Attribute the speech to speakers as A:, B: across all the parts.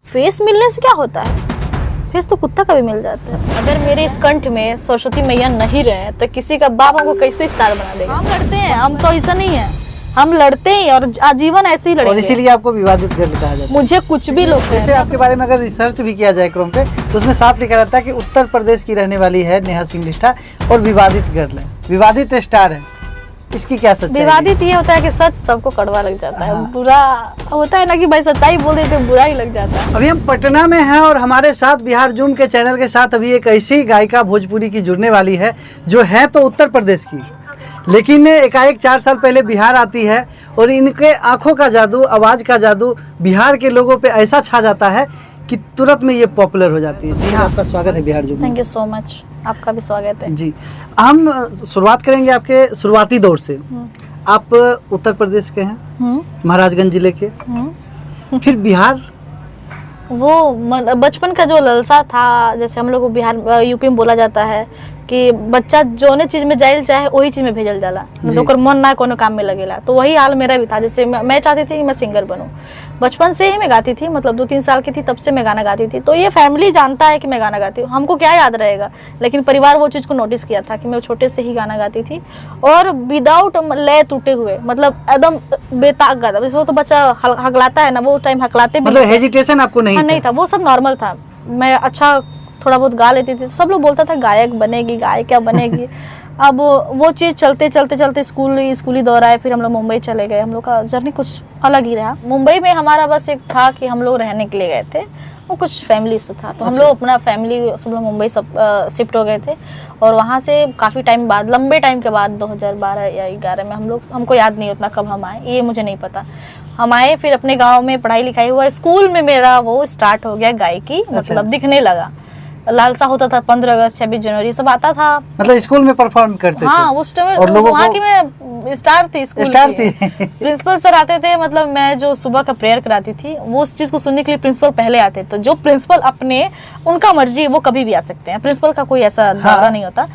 A: Face मिलने से क्या होता है, फेस तो कुत्ता का भी मिल जाता है। अगर मेरे इस कंठ में सरस्वती मैया नहीं रहे तो किसी का बाप हमको कैसे स्टार बना देगा। हम लड़ते हैं, हम तो ऐसा नहीं है, हम लड़ते हैं और आजीवन ऐसे ही लड़ेंगे।
B: और इसीलिए आपको विवादित गर्ल कहा जाता है।
A: मुझे कुछ भी लोग
B: जैसे आपके बारे में अगर रिसर्च भी किया जाए क्रोम पे तो उसमें साफ लिखा रहता है कि उत्तर प्रदेश की रहने वाली है नेहा सिंह निष्ठा और विवादित गर्ल है, विवादित स्टार है। इसकी क्या सच्चाई है?
A: विवादित ये होता है कि सच सबको कड़वा लग जाता है।
B: हाँ।
A: बुरा होता है ना कि भाई सच्चाई बोल देते हैं, बुरा ही लग जाता है।
B: अभी हम पटना में हैं और हमारे साथ बिहार जूम के चैनल के साथ अभी एक ऐसी गायिका भोजपुरी की जुड़ने वाली है जो है तो उत्तर प्रदेश की, लेकिन एकाएक 4 साल पहले बिहार आती है और इनके आंखों का जादू, आवाज़ का जादू बिहार के लोगों पे ऐसा छा जाता है कि तुरंत में ये पॉपुलर हो जाती है। जी हाँ, आपका स्वागत है बिहार जूम में।
A: थैंक यू सो मच, आपका भी स्वागत है।
B: जी, हम शुरुआत करेंगे आपके शुरुआती दौर से। आप उत्तर प्रदेश के हैं, महाराजगंज जिले के, फिर बिहार।
A: वो बचपन का जो ललसा था, जैसे हम लोग को बिहार यूपी में बोला जाता है कि बच्चा जोने चीज में जाइल चाहे वही चीज में भेजल जाला, मतलब ओकर मन ना कोनो काम में लगेला। तो वही हाल मेरा भी था। जैसे मैं चाहती थी कि मैं सिंगर बनूं, बचपन से ही मैं गाती थी, मतलब 2-3 साल की थी तब से मैं गाना गाती थी। तो ये फैमिली जानता है कि मैं गाना गाती हूँ, हमको क्या याद रहेगा, लेकिन परिवार वो चीज़ को नोटिस किया था कि मैं छोटे से ही गाना गाती थी और विदाउट लय टूटे हुए, मतलब एकदम बेताक गाता। जैसे वो तो बच्चा हकलाता है ना, वो टाइम हकलाते भी,
B: मतलब हेजिटेशन आपको नहीं
A: था, वो सब नॉर्मल था। मैं अच्छा थोड़ा बहुत गा लेती थी, सब लोग बोलता था गायक बनेगी, गायक क्या बनेगी। अब वो चीज़ चलते स्कूली दौर आए, फिर हम लोग मुंबई चले गए। हम लोग का जर्नी कुछ अलग ही रहा। मुंबई में हमारा बस एक था कि हम लोग रहने के लिए गए थे, वो कुछ फैमिली इशू था, तो हम लोग अपना फैमिली सब लोग मुंबई सब शिफ्ट हो गए थे। और वहाँ से काफ़ी टाइम बाद, लंबे टाइम के बाद 2012 या 2011 में हम लोग, हमको याद नहीं उतना कब हम आए, ये मुझे नहीं पता। हम आए, फिर अपने गाँव में पढ़ाई लिखाई हुआ, स्कूल में मेरा वो स्टार्ट हो गया गायकी, मतलब दिखने लगा। लालसा होता था, 15 अगस्त 26 जनवरी सब आता था, मतलब
B: स्कूल में परफॉर्म करते थे।
A: हाँ, उस टाइम वहाँ की मैं स्टार थी, स्टार थी। प्रिंसिपल सर आते थे, मतलब मैं जो सुबह का प्रेयर कराती थी वो उस चीज को सुनने के लिए प्रिंसिपल पहले आते। तो जो प्रिंसिपल अपने, उनका मर्जी, वो कभी भी आ सकते हैं, प्रिंसिपल का कोई ऐसा दौरा नहीं होता।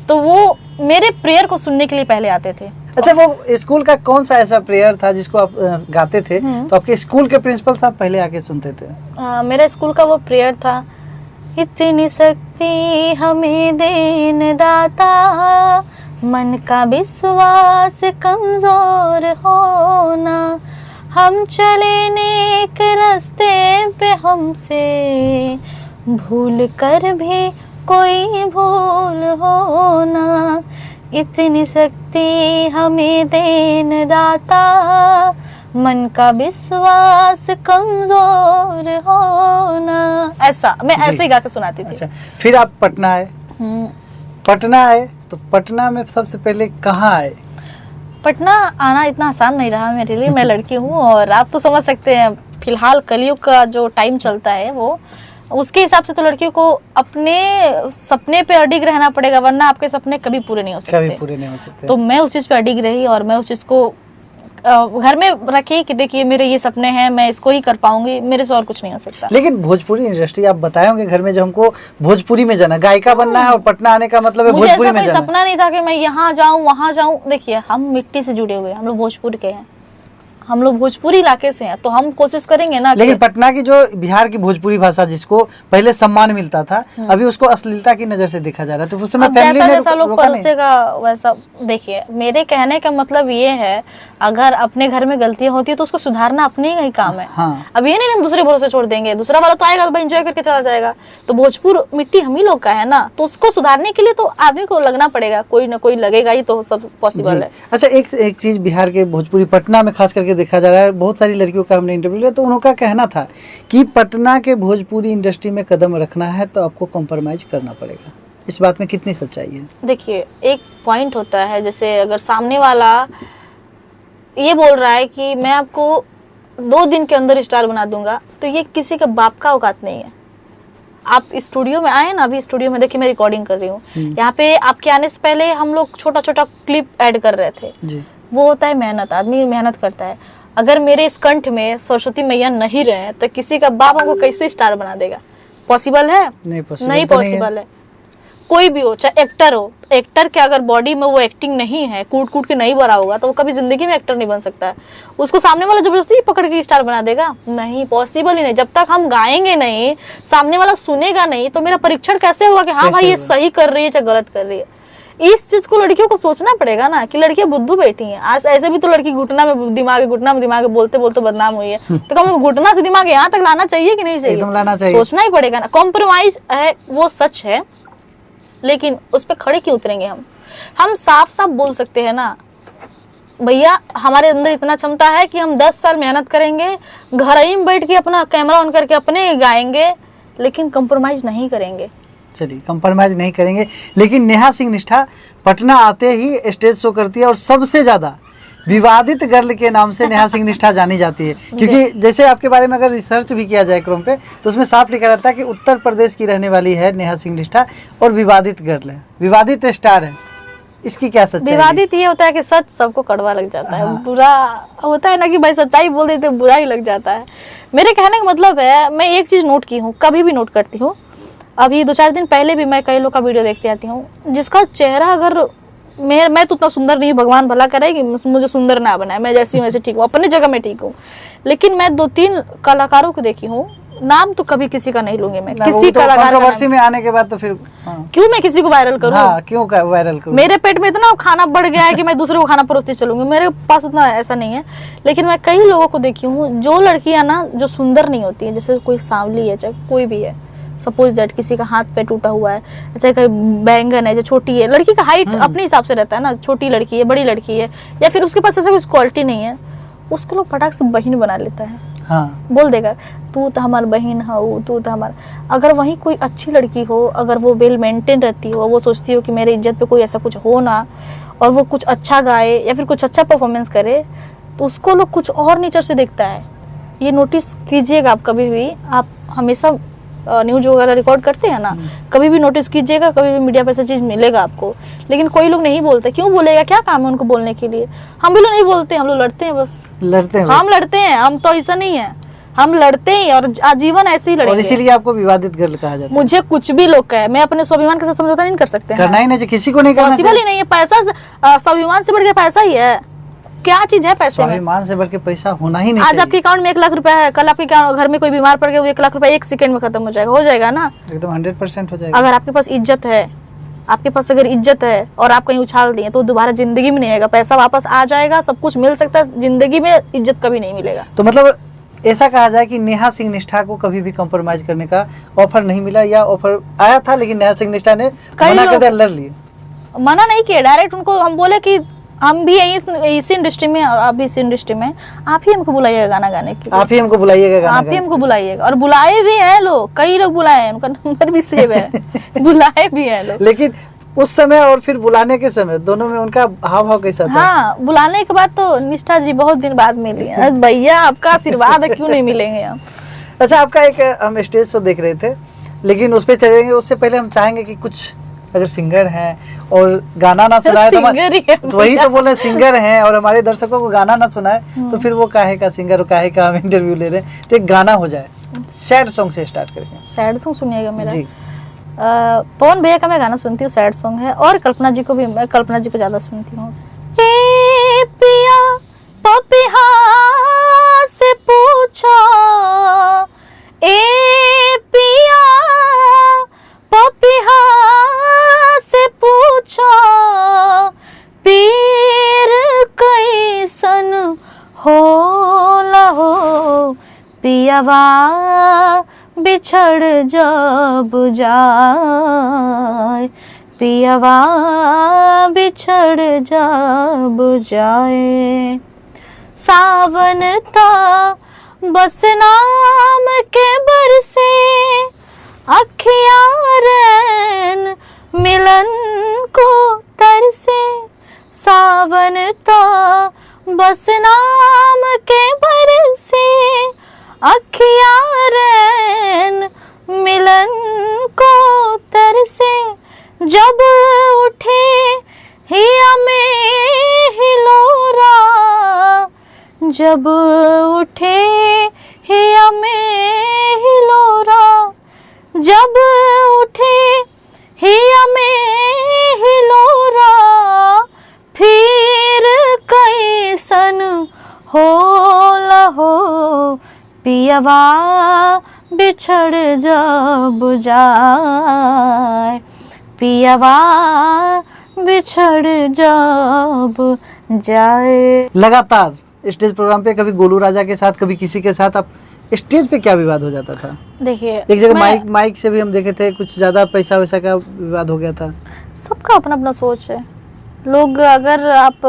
A: तो वो मेरे प्रेयर को सुनने के लिए पहले आते थे।
B: अच्छा, वो स्कूल का कौन सा ऐसा प्रेयर था जिसको आप गाते थे तो आपके स्कूल के प्रिंसिपल साहब पहले आके सुनते थे?
A: मेरा स्कूल का वो प्रेयर था, इतनी शक्ति हमें देन दाता, मन का विश्वास कमजोर होना, हम चले नेक रास्ते पे हमसे भूल कर भी कोई भूल होना, इतनी शक्ति हमें देन दाता, मन का विश्वास कमजोर होना। ऐसा मैं ऐसे ही गा के सुनाती थी।
B: अच्छा, फिर आप पटना आए। पटना आए तो पटना में सबसे पहले कहाँ आए?
A: पटना आना इतना आसान नहीं रहा मेरे लिए। मैं लड़की हूँ और आप तो समझ सकते हैं, फिलहाल कलयुग का जो टाइम चलता है वो, उसके हिसाब से तो लड़कियों को अपने सपने पे अडिग रहना पड़ेगा, वरना आपके सपने कभी पूरे नहीं हो सकते।
B: कभी पूरे नहीं हो सकते।
A: तो मैं उस चीज़ पे अडिग रही और मैं उस चीज़ को घर में रखी कि देखिए मेरे ये सपने हैं, मैं इसको ही कर पाऊंगी, मेरे से और कुछ नहीं हो सकता।
B: लेकिन भोजपुरी इंडस्ट्री, आप बताए होंगे घर में, जो हमको भोजपुरी में जाना, गायिका बनना है और पटना आने का मतलब है भोजपुरी में जाना।
A: मुझे सपना नहीं था कि मैं यहाँ जाऊँ वहाँ जाऊँ। देखिए हम मिट्टी से जुड़े हुए, हम लोग भोजपुर के हैं, हम लोग भोजपुरी इलाके से हैं, तो हम कोशिश करेंगे ना।
B: लेकिन पटना की जो बिहार की भोजपुरी भाषा जिसको पहले सम्मान मिलता था, अभी उसको अश्लीलता की नजर से देखा जा रहा है। तो उस समय फैमिली ने
A: जैसा लोग परोसेगा वैसा। देखिए मेरे कहने का मतलब ये है, अगर अपने घर में गलतियां होती है तो उसको सुधारना अपने ही काम है।
B: हाँ।
A: अब ये नहीं हम दूसरे भरोसे छोड़ देंगे, दूसरा वाला तो आएगा भाई एंजॉय करके चला जाएगा। तो भोजपुर मिट्टी हम ही लोग का है ना, तो उसको सुधारने के लिए तो आदमी को लगना पड़ेगा, कोई ना कोई लगेगा ही, तो सब पॉसिबल है।
B: अच्छा, एक चीज बिहार के भोजपुरी पटना में खास करके देखा जा रहा है, बहुत सारी लड़कियों का हमने इंटरव्यू लिया तो उनका कहना था कि पटना के भोजपुरी इंडस्ट्री में कदम रखना है तो आपको कॉम्प्रोमाइज करना पड़ेगा। इस बात में कितनी सच्चाई है?
A: देखिए एक पॉइंट होता है, जैसे अगर सामने वाला ये बोल रहा है कि मैं आपको 2 दिन के अंदर स्टार बना दूंगा, तो ये किसी का बाप का औकात नहीं है। आप स्टूडियो में आए ना, अभी स्टूडियो में देखिए मैं रिकॉर्डिंग कर रही हूँ, यहाँ पे आपके आने से पहले हम लोग छोटा छोटा क्लिप ऐड कर रहे थे जी। वो होता है मेहनत, आदमी मेहनत करता है। अगर मेरे इस कंठ में सरस्वती मैया नहीं रहे तो किसी का बाप हमको कैसे स्टार बना देगा? पॉसिबल है? नहीं पॉसिबल है। कोई भी हो, चाहे एक्टर हो, एक्टर के अगर बॉडी में वो एक्टिंग नहीं है, कूट कूट के नहीं भरा होगा, तो वो कभी जिंदगी में एक्टर नहीं बन सकता है। उसको सामने वाला जबरदस्ती पकड़ के स्टार बना देगा? नहीं, पॉसिबल ही नहीं। जब तक हम गाएंगे नहीं, सामने वाला सुनेगा नहीं, तो मेरा परीक्षण कैसे होगा कि हाँ भाई ये सही कर रही है या गलत कर रही है? इस चीज को लड़कियों को सोचना पड़ेगा ना, कि लड़कियां बुद्धू बैठी हैं। आज ऐसे भी तो लड़की घुटना में दिमाग बोलते बोलते बदनाम हुई है, तो कम घुटना से दिमाग यहाँ तक लाना चाहिए कि नहीं चाहिए?
B: एकदम लाना चाहिए।
A: सोचना ही पड़ेगा ना। कॉम्प्रोमाइज है वो सच है, लेकिन उस पर खड़े क्यों उतरेंगे हम साफ साफ बोल सकते हैं ना भैया, हमारे अंदर इतना क्षमता है कि हम 10 साल मेहनत करेंगे, घर ही में बैठ के अपना कैमरा ऑन करके अपने गाएंगे, लेकिन कंप्रोमाइज नहीं करेंगे।
B: चलिए, कंप्रोमाइज नहीं करेंगे। लेकिन नेहा सिंह निष्ठा पटना आते ही स्टेज शो करती है और सबसे ज़्यादा विवादित गर्ल के नाम से नेहा सिंह निष्ठा जानी जाती है। क्योंकि जैसे आपके बारे में अगर रिसर्च भी किया जाए क्रोम पे, तो उसमें साफ लिखा रहता है कि उत्तर प्रदेश की रहने वाली है नेहा सिंह निष्ठा और विवादित गर्ल है, विवादित स्टार है। इसकी क्या सच्चाई?
A: विवादित ये होता है कि सच सबको कड़वा लग जाता है। बुरा होता है ना कि भाई सच्चाई बोल देते बुरा ही लग जाता है। मेरे कहने का मतलब है, मैं एक चीज नोट की हूँ, कभी भी नोट करती हूँ, अभी 2-4 दिन पहले भी मैं कई लोग का वीडियो देखते आती हूँ, जिसका चेहरा अगर मैं तो उतना सुंदर नहीं, भगवान भला करे कि मुझे सुंदर ना बनाए, मैं जैसी वैसे ठीक हूँ, अपनी जगह में ठीक हूँ, लेकिन मैं 2-3 कलाकारों को देखी हूँ, नाम तो कभी किसी का नहीं लूंगी मैं, किसी
B: तो
A: कलाकार
B: कंट्रोवर्सी में आने के बाद तो फिर
A: क्यों मैं किसी को वायरल करूँ?
B: हाँ, क्यों वायरल करूँ?
A: मेरे पेट में इतना खाना बढ़ गया है कि मैं दूसरे को खाना परोसती चलूंगी, मेरे पास उतना ऐसा नहीं है। लेकिन मैं कई लोगों को देखी हूँ, जो लड़कियां ना जो सुंदर नहीं होती है, जैसे कोई सांवली है, चाहे कोई भी है, सपोज दैट किसी का हाथ पे टूटा हुआ है, चाहे कोई बैंगन है, जो छोटी है, लड़की का हाइट अपने हिसाब से रहता है ना, छोटी लड़की है, बड़ी लड़की है, या फिर उसके पास ऐसा कुछ क्वालिटी नहीं है, उसको लोग फटाक से बहन बना लेता है।
B: हाँ,
A: बोल देगा तू तो हमारी बहन हो, तू तो हमारा। अगर वहीं कोई अच्छी लड़की हो, अगर वो वेल मेंटेन रहती हो, वो सोचती हो कि मेरे इज्जत पे कोई ऐसा कुछ हो ना, और वो कुछ अच्छा गाए या फिर कुछ अच्छा परफॉर्मेंस करे, तो उसको लोग कुछ और नेचर से देखता है। ये नोटिस कीजिएगा आप कभी भी, आप हमेशा न्यूज वगैरह रिकॉर्ड करते हैं ना, कभी भी नोटिस कीजिएगा, कभी भी मीडिया पे ऐसा चीज मिलेगा आपको। लेकिन कोई लोग नहीं बोलते, क्यों बोलेगा? क्या काम है उनको बोलने के लिए? हम भी लोग नहीं बोलते, हम लोग लड़ते हैं बस।
B: लड़ते हैं बस।
A: हम लड़ते हैं, हम तो ऐसा नहीं है, हम लड़ते हैं और आजीवन ऐसे ही लड़ेंगे।
B: और इसीलिए आपको विवादित गर्ल कहा जाता है।
A: मुझे कुछ भी लोग कहे, मैं अपने स्वाभिमान के साथ समझौता नहीं कर सकते हैं।
B: करना ही नहीं चाहिए, किसी को नहीं करना
A: पॉसिबल ही
B: चाहिए।
A: नहीं है। पैसा स्वाभिमान से बढ़ के पैसा ही है, क्या चीज है पैसे में?
B: स्वाभिमान से बढ़ के पैसा होना ही नहीं
A: आज
B: चाहिए।
A: आपके अकाउंट में 1 लाख रुपया है, कल आपके घर में कोई बीमार पड़ गया, वो 1 लाख रुपया 1 सेकंड में खत्म हो जाएगा ना?
B: एकदम 100% हो जाएगा।
A: अगर आपके पास इज्जत है, आपके पास अगर इज्जत है और आप कहीं उछाल दिए, तो दोबारा जिंदगी में नहीं आएगा। पैसा वापस आ जाएगा, सब कुछ मिल सकता है, जिंदगी में इज्जत कभी नहीं मिलेगा।
B: तो मतलब ऐसा कहा जाए कि नेहा सिंह निष्ठा को कभी भी कॉम्प्रोमाइज करने का ऑफर नहीं मिला, या ऑफर आया था लेकिन नेहा सिंह निष्ठा ने मना कर दिया, लड़ लिए?
A: मना नहीं किया, डायरेक्ट उनको हम बोले कि हम भी इसी इंडस्ट्री में और आप भी इसी इंडस्ट्री में, आप ही हमको बुलाइएगा गाना गाने के लिए,
B: आप ही हमको बुलाइएगा गाना
A: आप ही हमको बुलाइएगा। और बुलाए भी हैं लोग, कई लोग बुलाए हैं, उनका नंबर भी सेव है बुलाए भी हैं लोग।
B: लेकिन उस समय और फिर बुलाने के समय दोनों में उनका हाव भाव कैसा था?
A: हाँ, बुलाने के बाद तो निष्ठा जी बहुत दिन बाद मिली हैं। भैया आपका आशीर्वाद है, क्यों नहीं मिलेंगे हम।
B: अच्छा, आपका एक हम स्टेज शो देख रहे थे, लेकिन उस पर चलेंगे उससे पहले हम चाहेंगे कि कुछ अगर सिंगर हैं और गाना ना सुनाए तो वही तो बोले सिंगर हैं और हमारे दर्शकों को गाना ना सुनाए तो फिर वो काहे का सिंगर और काहे का हम इंटरव्यू ले रहे हैं। तो एक गाना हो जाए, सैड सॉन्ग से स्टार्ट करेंगे।
A: सैड सॉन्ग सुनिएगा मेरा
B: जी।
A: पवन भैया का मैं गाना सुनती हूँ, सैड सॉन्ग है, और कल्पना जी को भी, मैं कल्पना जी को ज्यादा सुनती हूँ। ए पिया पपिहा से पूछो, ए पिया पपिहा से पूछो, पीर कैसन होला हो, पियावा बिछड़ जब जाए, पियावा बिछड़ जब जाए। सावन था बस नाम के बरसे, अखियाँ रैन मिलन को तरसे। सावन था बस नाम के बरसे, अखियाँ रैन मिलन को तरसे। जब उठे हिया में हिलोरा, जब उठे हिया में पियवा बिछड़ जब जाए, पियवा बिछड़ जब जाए।
B: लगातार स्टेज प्रोग्राम पे कभी गोलू राजा के साथ, कभी किसी के साथ, आप स्टेज पे क्या विवाद हो जाता था?
A: देखिए,
B: एक जगह माइक से भी हम देखे थे, कुछ ज्यादा पैसा वैसा का विवाद हो गया था।
A: सबका अपना अपना सोच है। लोग, अगर आप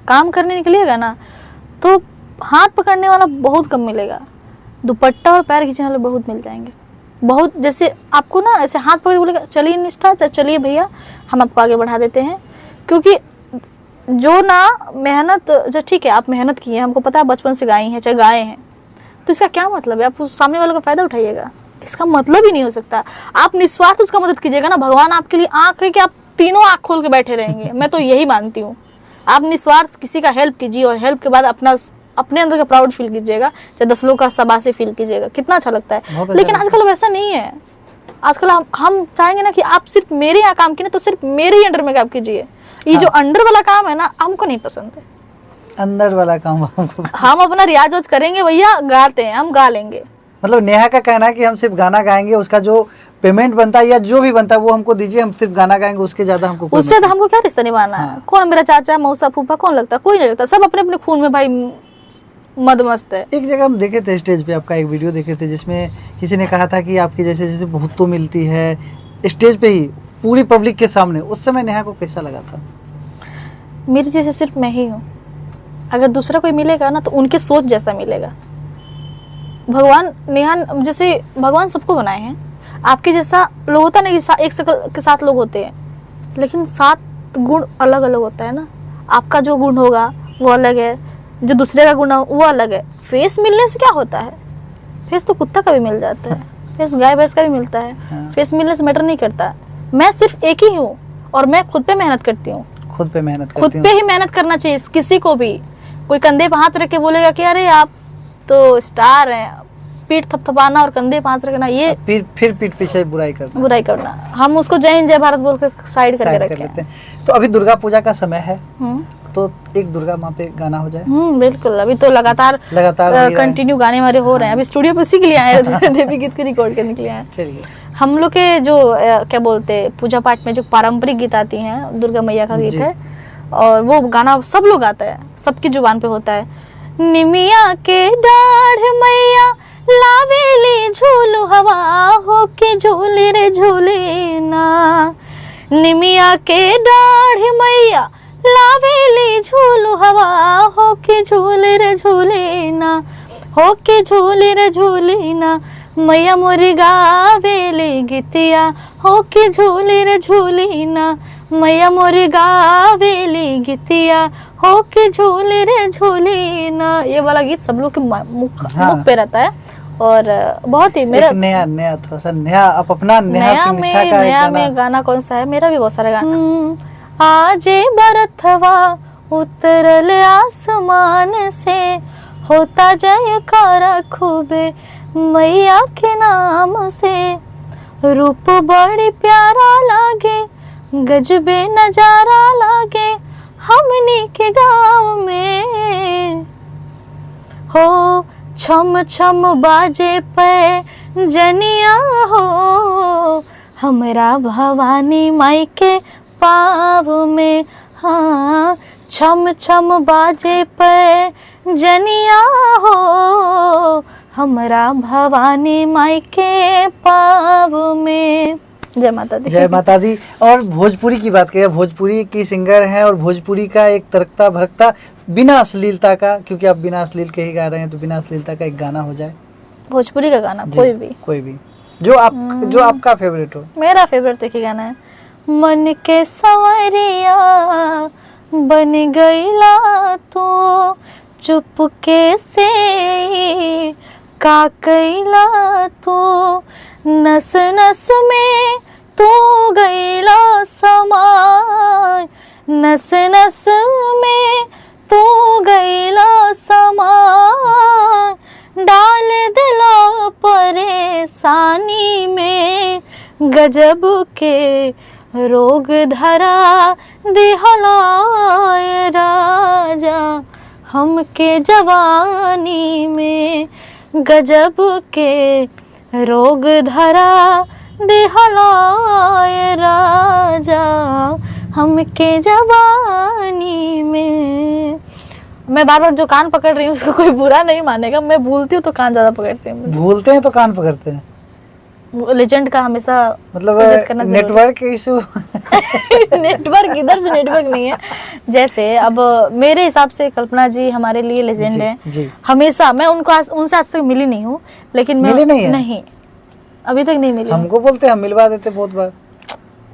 A: काम करने निकलिएगा ना तो हाथ पकड़ने वाला बहुत कम मिलेगा, दुपट्टा और पैर खींचने वाले बहुत मिल जाएंगे। बहुत, जैसे आपको ना ऐसे हाथ पकड़ बोलेगा चलिए निष्ठा, चलिए भैया हम आपको आगे बढ़ा देते हैं। क्योंकि जो ना मेहनत, जो ठीक है आप मेहनत किए, हमको पता है बचपन से गाई हैं, चाहे गाए हैं, तो इसका क्या मतलब है? आप उस सामने वाले का फायदा उठाइएगा, इसका मतलब ही नहीं हो सकता। आप निस्वार्थ उसका मदद कीजिएगा ना। भगवान आपके लिए आंख है कि आप तीनों आंख खोल के बैठे रहेंगे, मैं तो यही मानती हूँ। आप निस्वार्थ किसी का हेल्प कीजिए और हेल्प के बाद अपने अंदर का प्राउड फील कीजिएगा, चाहे 10 लोग का शाबाशी फील कीजिएगा, कितना अच्छा लगता है। लेकिन आजकल वैसा नहीं है। आजकल हम चाहेंगे ना कि आप सिर्फ मेरे यहाँ काम कीजिए, तो सिर्फ मेरे ही अंडर में काम कीजिए। ये जो अंडर वाला काम है ना, हमको नहीं पसंद है।
B: अंदर वाला काम हमको,
A: हम अपना रियाज वाज करेंगे भैया, गाते हैं हम, गा लेंगे।
B: मतलब नेहा का कहना है कि हम सिर्फ गाना गाएंगे, उसका जो पेमेंट बनता है या जो भी बनता है वो हमको दीजिए, हम सिर्फ गाना गाएंगे, उसके ज्यादा हमको कोई
A: उससे तो हमको क्या रिश्ता निभाना है? कौन मेरा चाचा, मौसा, फूफा कौन लगता है? कोई नहीं लगता। सब अपने अपने खून में भाई मदमस्त है।
B: एक जगह हम देखे थे स्टेज पे, आपका एक वीडियो देखे थे जिसमें किसी ने कहा था कि आपकी जैसे जैसे भूतो मिलती है स्टेज पे ही पूरी पब्लिक के सामने, उस समय नेहा को कैसा लगा था?
A: मेरी जैसे सिर्फ मैं ही हूँ, अगर दूसरा कोई मिलेगा ना तो उनके सोच जैसा मिलेगा। भगवान नेहा जैसे, भगवान सबको बनाए हैं। आपके जैसा लोग होता है ना कि एक शक्ल के 7 लोग होते हैं, लेकिन 7 गुण अलग अलग होता है ना। आपका जो गुण होगा वो अलग है, जो दूसरे का गुण है वो अलग है। फेस मिलने से क्या होता है? फेस तो कुत्ता का भी मिल जाता है, फेस गाय भैंस का भी मिलता है। फेस मिलने से मैटर नहीं करता। मैं सिर्फ एक ही हूँ और मैं खुद पे मेहनत करती हूँ।
B: खुद पे मेहनत करती
A: खुद पे ही मेहनत करना चाहिए। किसी को भी कोई कंधे पे हाथ रख के बोलेगा कि अरे आप तो स्टार हैं, पीठ थपथपाना और कंधे पे हाथ रखना, ये
B: फिर पीठ पीछे बुराई करना,
A: हम उसको जय हिंद जय भारत बोल के साइड करके रखते हैं।
B: तो अभी दुर्गा पूजा का समय है, तो एक दुर्गा माँ पे गाना हो जाए।
A: बिल्कुल। अभी तो लगातार कंटिन्यू गाने हमारे हो रहे हैं। अभी स्टूडियो पे इसी के लिए आए हैं, देवी गीत के रिकॉर्ड करने के लिए आए।
B: चलिए,
A: हम लोग के जो क्या बोलते हैं, पूजा पाठ में जो पारंपरिक गीत आती हैं, दुर्गा मैया का गीत है, और वो गाना सब लोग गाता है, सबकी जुबान पे होता है। निमिया के डाढ़ मैया लावेली झूलू हवा हो के झूले रे झूले ना। निमिया के डाढ़ मैया लावेली झूलू हवा हो के झूले रे झूले ना, हो के झूले रे झूले ना। मैया मोरी गावेली गीतिया हो के झूले रे झूले ना। मैया मोरी गावेली गीतिया हो के झूले रे झूले ना। ये वाला गीत सब लोग के मुख पे रहता है और बहुत ही मेरा
B: नया थोड़ा सा नया, आप अपना नया
A: में गाना कौन सा है? मेरा भी बहुत सारा गाना। आजे बरथवा उतरल आसमान से, होता जयकारा खूबे मैया के नाम से। रूप बड़ी प्यारा लागे, गजबे नजारा लागे हमनी के गाँव में। हो छम छम बाजे पे जनिया हो, हमरा भवानी माई के पाव में। हाँ, छम छम बाजे पे जनिया हो, हमरा भवानी माई के पाव में। जय माता दी।
B: जय माता दी। और भोजपुरी की बात करें, भोजपुरी की सिंगर हैं और भोजपुरी का एक तड़कता भड़कता बिना अश्लीलता का, क्योंकि आप बिना अश्लील के ही गा रहे हैं, तो बिना अश्लीलता का एक गाना हो जाए।
A: भोजपुरी का गाना कोई भी
B: जो आपका फेवरेट हो।
A: मेरा फेवरेट एक ही गाना है, मन के सवरिया बन गईला तो चुपके से का कैला तो, नस नस में तू गईला समाय, नस नस में तू गईला समाय। डाल दिला परेशानी में, गजब के रोग धरा दिहलाय राजा हमके जवानी में। गजब के रोग धरा दिहलाए राजा हमके जवानी में। मैं बार बार जो कान पकड़ रही हूँ उसको कोई बुरा नहीं मानेगा, मैं भूलती हूँ तो कान ज्यादा पकड़ती हूँ।
B: भूलते हैं तो कान पकड़ते हैं,
A: लेजेंड का हमेशा
B: मतलब
A: इज्जत करना जरूरी है।
B: Network issue.
A: नेटवर्क इधर से नेटवर्क नहीं है। जैसे अब मेरे हिसाब से कल्पना जी हमारे लिए लेजेंड है
B: जी।
A: हमेशा। मैं उनसे आज तक मिली नहीं हूँ, लेकिन मैं
B: मिली नहीं है?
A: नहीं, अभी तक नहीं मिली।
B: हमको बोलते, हम मिलवा देते बहुत बार।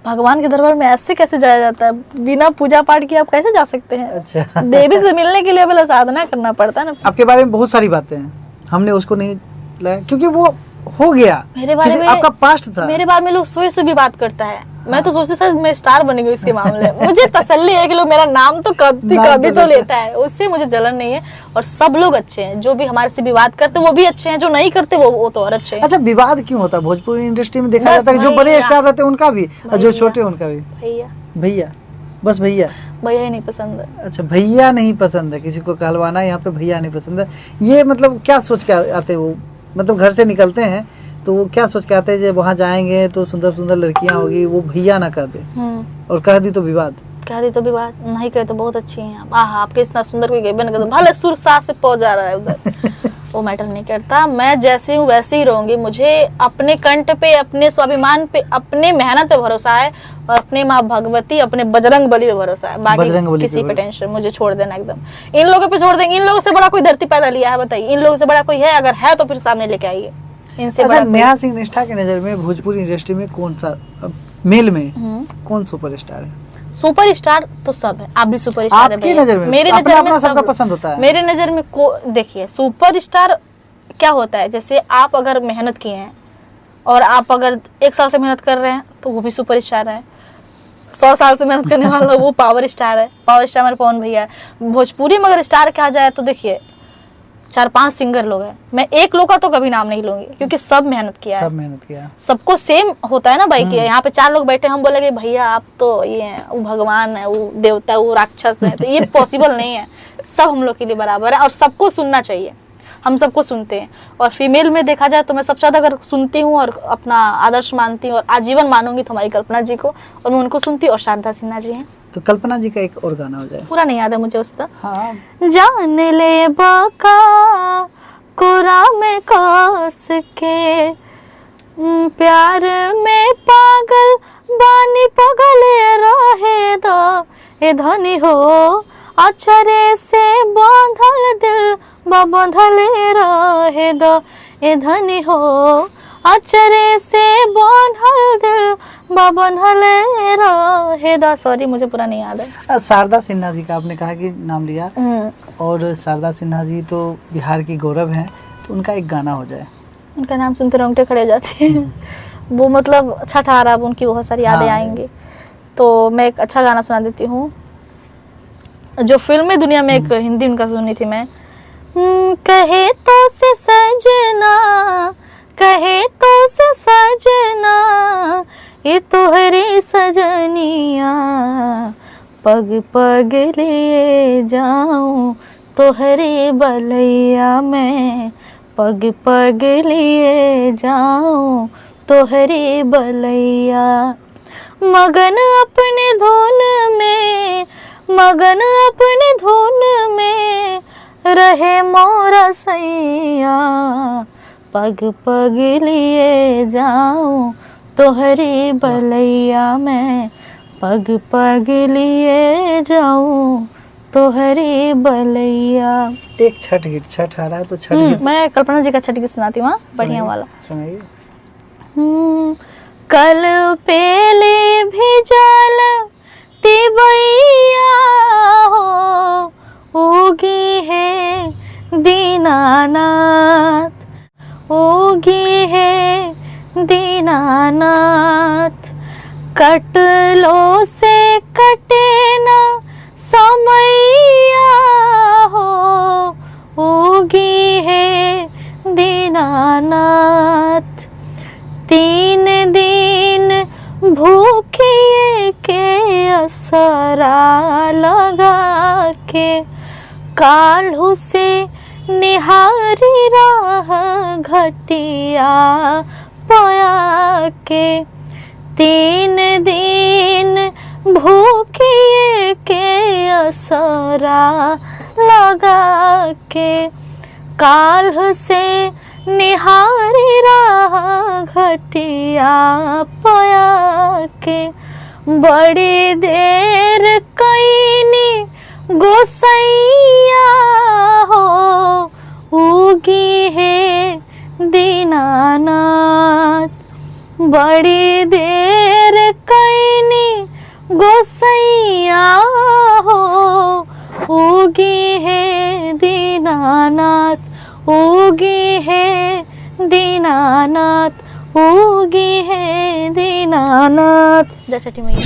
A: भगवान के दरबार में ऐसे कैसे जाया जाता है? बिना पूजा पाठ किए आप कैसे जा सकते हैं?
B: अच्छा।
A: देवी से मिलने के लिए पहले साधना करना पड़ता है ना।
B: आपके बारे में बहुत सारी बातें हैं, हमने उसको नहीं लाया क्योंकि वो हो गया।
A: मेरे बारे में
B: आपका पास्ट था।
A: मेरे बारे में लोग सोए से भी बात करता है। मैं तो सोचती सर मैं स्टार बनी गई इसके मामले में। मुझे तसल्ली है कि लोग मेरा नाम तो कभी तो लेता है, उससे मुझे जलन नहीं है। और सब लोग अच्छे हैं, जो भी हमारे से विवाद करते वो भी अच्छे हैं, जो नहीं करते वो तो और अच्छे हैं।
B: अच्छा, विवाद क्यों होता है भोजपुरी इंडस्ट्री में? देखा
A: बस
B: जाता है कि जो बड़े
A: भैया।
B: स्टार रहते हैं उनका भी और जो छोटे उनका भी।
A: भैया
B: भैया, बस भैया।
A: भैया ही नहीं पसंद है।
B: अच्छा, भैया नहीं पसंद है, किसी को कहलवाना यहाँ पे भैया नहीं पसंद है। ये मतलब क्या सोच के आते वो, मतलब घर से निकलते हैं तो वो क्या सोच के आते हैं जब वहाँ जाएंगे तो सुंदर सुंदर लड़कियां होगी, वो भैया ना कह दे, और कह दी तो विवाद।
A: कह दी तो विवाद, नहीं कहे तो बहुत अच्छी हैं आप। आपके इतना सुंदर कोई गई बन भले सुर सास से पहुंच जा रहा है उधर। वो मैटर नहीं करता, मैं जैसी हूँ वैसी ही रहूंगी। मुझे अपने कंठ पे, अपने स्वाभिमान पे, अपने मेहनत पे भरोसा है, और अपने माँ भगवती, अपने बजरंग बली पे भरोसा है। बाकी किसी पे टेंशन, मुझे छोड़ देना एकदम। इन लोगों पे छोड़ देंगे। इन लोगों से बड़ा कोई धरती पैदा लिया है बताइए? इन लोगों से बड़ा कोई है? अगर है तो फिर सामने लेके आइए। इनसे
B: अच्छा,
A: बड़ा
B: नेहा सिंह निष्ठा की नजर में भोजपुरी इंडस्ट्री में कौन सा मेल में कौन सुपरस्टार है?
A: सुपर स्टार तो सब है। आप भी सुपर स्टार है
B: आपकी
A: भैया।
B: नजर में?
A: मेरे
B: अपना
A: नजर में
B: अपना
A: सब
B: सबका पसंद होता है।
A: मेरे नजर में देखिए सुपर स्टार क्या होता है, जैसे आप अगर मेहनत किए हैं और आप अगर 1 साल से मेहनत कर रहे हैं तो वो भी सुपर स्टार है। 100 साल से मेहनत करने वाला वो पावर स्टार है। पावर स्टार मेरे पवन भैया है। भोजपुरी में अगर स्टार कहा जाए तो देखिए 4-5 सिंगर लोग हैं। मैं एक लोग का तो कभी नाम नहीं लूंगी क्योंकि सब मेहनत किया है।
B: सब मेहनत किया।
A: सबको सेम होता है ना भाई। कि यहाँ पे 4 लोग बैठे, हम बोलेंगे भैया आप तो ये हैं, वो भगवान है, वो देवता है, वो राक्षस है, तो ये पॉसिबल नहीं है। सब हम लोग के लिए बराबर है और सबको सुनना चाहिए। हम सबको सुनते हैं। और फीमेल में देखा जाए तो मैं सबसे ज़्यादा अगर सुनती हूँ और अपना आदर्श मानती हूँ और आजीवन मानूंगी तो हमारी कल्पना जी को, और मैं उनको सुनती हूँ। और शारदा सिन्हा जी हैं।
B: तो कल्पना जी का एक और गाना हो जाए।
A: पूरा नहीं याद है मुझे उसका।
B: हाँ।
A: जान ले बाका कोरा में कास के, प्यार में पागल बानी पगल रहे दो, ए धनी हो अचरे से बांधल दिल बांधल रहे दो, ए धनी हो अचरे से बांधल दिल बांधल रहे दो। सॉरी मुझे पूरा नहीं याद है।
B: शारदा सिन्हा जी का आपने कहा कि नाम लिया, और शारदा सिन्हा जी तो बिहार की गौरव हैं, तो उनका एक गाना हो जाए।
A: उनका नाम सुनते रोंगटे खड़े हो जाते हैं। वो मतलब अच्छा ठहरा, अब उनकी बहुत सारी यादें आएंगी। तो मैं एक अच्छा गाना सुना देती हूँ जो फिल्मी दुनिया में एक हिंदी उनका सुनी थी मैं। कहे तो से सजना, कहे तो से सजना, ये तोहरी सजनिया, पग पग लिए जाऊं तोहरी बलैया में, पग पग लिए जाऊं तोहरी बलैया। मगन अपने धुन में, मगन अपने धुन में रहे मोरा सैया, पग पग लिए जाऊं तोहरी बलैया में, पग पग लिए जाऊं तोहरी बलैया।
B: एक छठ गीत, छठ आ रहा है तो छठ गीत
A: मैं कल्पना जी का छठ गीत सुनाती हूँ, बढ़िया वाला
B: सुनाइए।
A: कल पेले भिजल तिबैया हो, उगी है दीनानाथ, उगी है दीनानाथ, कटलो से कटे ना समैया हो, उगी है दीनानाथ। 3 दिन भूखिए के असरा लगा के, काल्हू से निहारी राह घटिया पया के। 3 दिन भूखिए के असरा लगा के। काल्ह से निहारी राह घटिया पया के। बड़ी देर कैनी गोसैया हो, उगी है दीनानाथ। बड़ी देर कैनी गोसैया हो, उगी है दीनानाथ, उगी है दीनानाथ, उगी है दीनानाथ। जय छठी मैया।